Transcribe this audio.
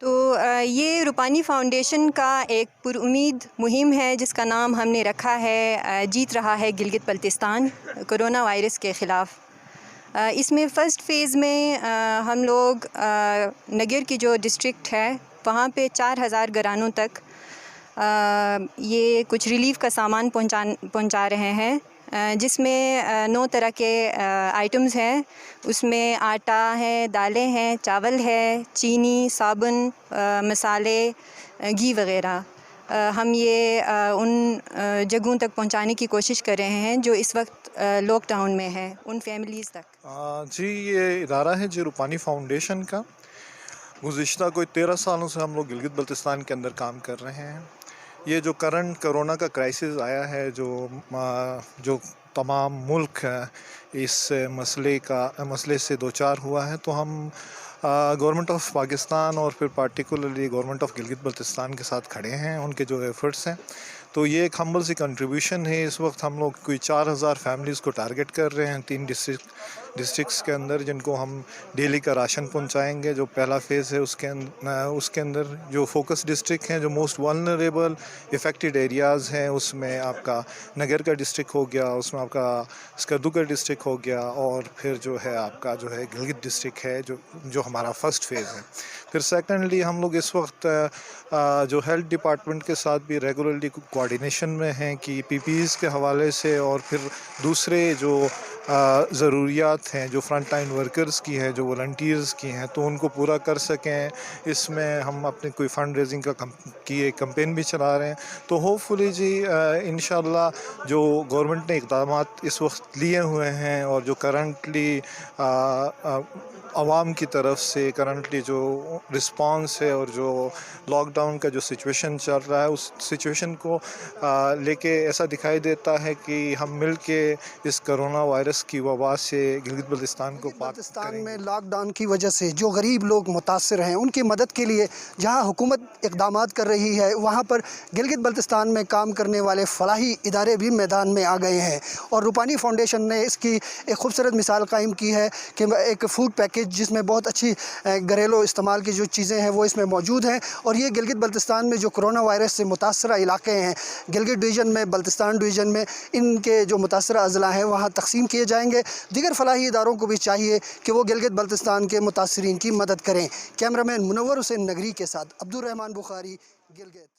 تو یہ روپانی فاؤنڈیشن کا ایک پر امید مہم ہے جس کا نام ہم نے رکھا ہے جیت رہا ہے گلگت بلتستان کرونا وائرس کے خلاف۔ اس میں فرسٹ فیز میں ہم لوگ نگر کی جو ڈسٹرکٹ ہے وہاں پہ 4000 گھرانوں تک یہ کچھ ریلیف کا سامان پہنچا رہے ہیں، جس میں 9 طرح کے آئٹمز ہیں۔ اس میں آٹا ہے، دالیں ہیں، چاول ہے، چینی، صابن، مسالے، گھی وغیرہ۔ ہم یہ ان جگہوں تک پہنچانے کی کوشش کر رہے ہیں جو اس وقت لاک ڈاؤن میں ہے، ان فیملیز تک۔ جی، یہ ادارہ ہے جی روپانی فاؤنڈیشن کا۔ گزشتہ کوئی 13 سالوں سے ہم لوگ گلگت بلتستان کے اندر کام کر رہے ہیں۔ یہ جو کرنٹ کرونا کا کرائسس آیا ہے، جو تمام ملک اس مسئلے سے دوچار ہوا ہے، تو ہم گورنمنٹ آف پاکستان اور پھر particularly government of Gilgit Baltistan کے ساتھ کھڑے ہیں، ان کے جو ایفرٹس ہیں۔ تو یہ ایک ہمبل سی کنٹریبیوشن ہے۔ اس وقت ہم لوگ کوئی 4000 فیملیز کو ٹارگٹ کر رہے ہیں 3 ڈسٹرکٹس کے اندر، جن کو ہم ڈیلی کا راشن پہنچائیں گے۔ جو پہلا فیز ہے اس کے اندر جو فوکس ڈسٹرکٹ ہیں، جو موسٹ ولنریبل افیکٹڈ ایریاز ہیں، اس میں آپ کا نگر کا ڈسٹرکٹ ہو گیا، اس میں آپ کا اسکردو کا ڈسٹرکٹ ہو گیا، اور پھر جو ہے آپ کا جو ہے گلگت ڈسٹرکٹ ہے جو ہمارا فرسٹ فیز ہے۔ پھر سیکنڈلی ہم لوگ اس وقت جو ہیلتھ ڈپارٹمنٹ کے ساتھ بھی ریگولرلی کوآرڈینیشن میں ہیں کہ پی پی ایز کے حوالے سے اور پھر دوسرے جو ضروریات ہیں جو فرنٹ لائن ورکرز کی ہیں، جو والنٹیئرز کی ہیں، تو ان کو پورا کر سکیں۔ اس میں ہم اپنے کوئی فنڈ ریزنگ کی ایک کمپین بھی چلا رہے ہیں۔ تو ہوپ فلی جی انشاءاللہ جو گورنمنٹ نے اقدامات اس وقت لیے ہوئے ہیں، اور جو کرنٹلی عوام کی طرف سے کرنٹلی جو رسپانس ہے، اور جو لاک ڈاؤن کا جو سچویشن چل رہا ہے، اس سچویشن کو لے کے ایسا دکھائی دیتا ہے کہ ہم مل کے اس کرونا وائرس کی وبا سے گلگت بلتستان کو پاک کریں گے۔ میں لاک ڈاؤن کی وجہ سے جو غریب لوگ متاثر ہیں، ان کی مدد کے لیے جہاں حکومت اقدامات کر رہی ہے، وہاں پر گلگت بلتستان میں کام کرنے والے فلاحی ادارے بھی میدان میں آ گئے ہیں، اور روپانی فاؤنڈیشن نے اس کی ایک خوبصورت مثال قائم کی ہے کہ ایک فوڈ پیکیج جس میں بہت اچھی گھریلو استعمال کی جو چیزیں ہیں وہ اس میں موجود ہیں، اور یہ گلگت بلتستان میں جو کرونا وائرس سے متاثرہ علاقے ہیں، گلگت ڈویژن میں، بلتستان ڈویژن میں، ان کے جو متاثرہ اضلاع ہیں وہاں تقسیم کیے جائیں گے۔ دیگر فلاحی اداروں کو بھی چاہیے کہ وہ گلگت بلتستان کے متاثرین کی مدد کریں۔ کیمرہ مین منور حسین نگری کے ساتھ عبدالرحمان بخاری، گلگت۔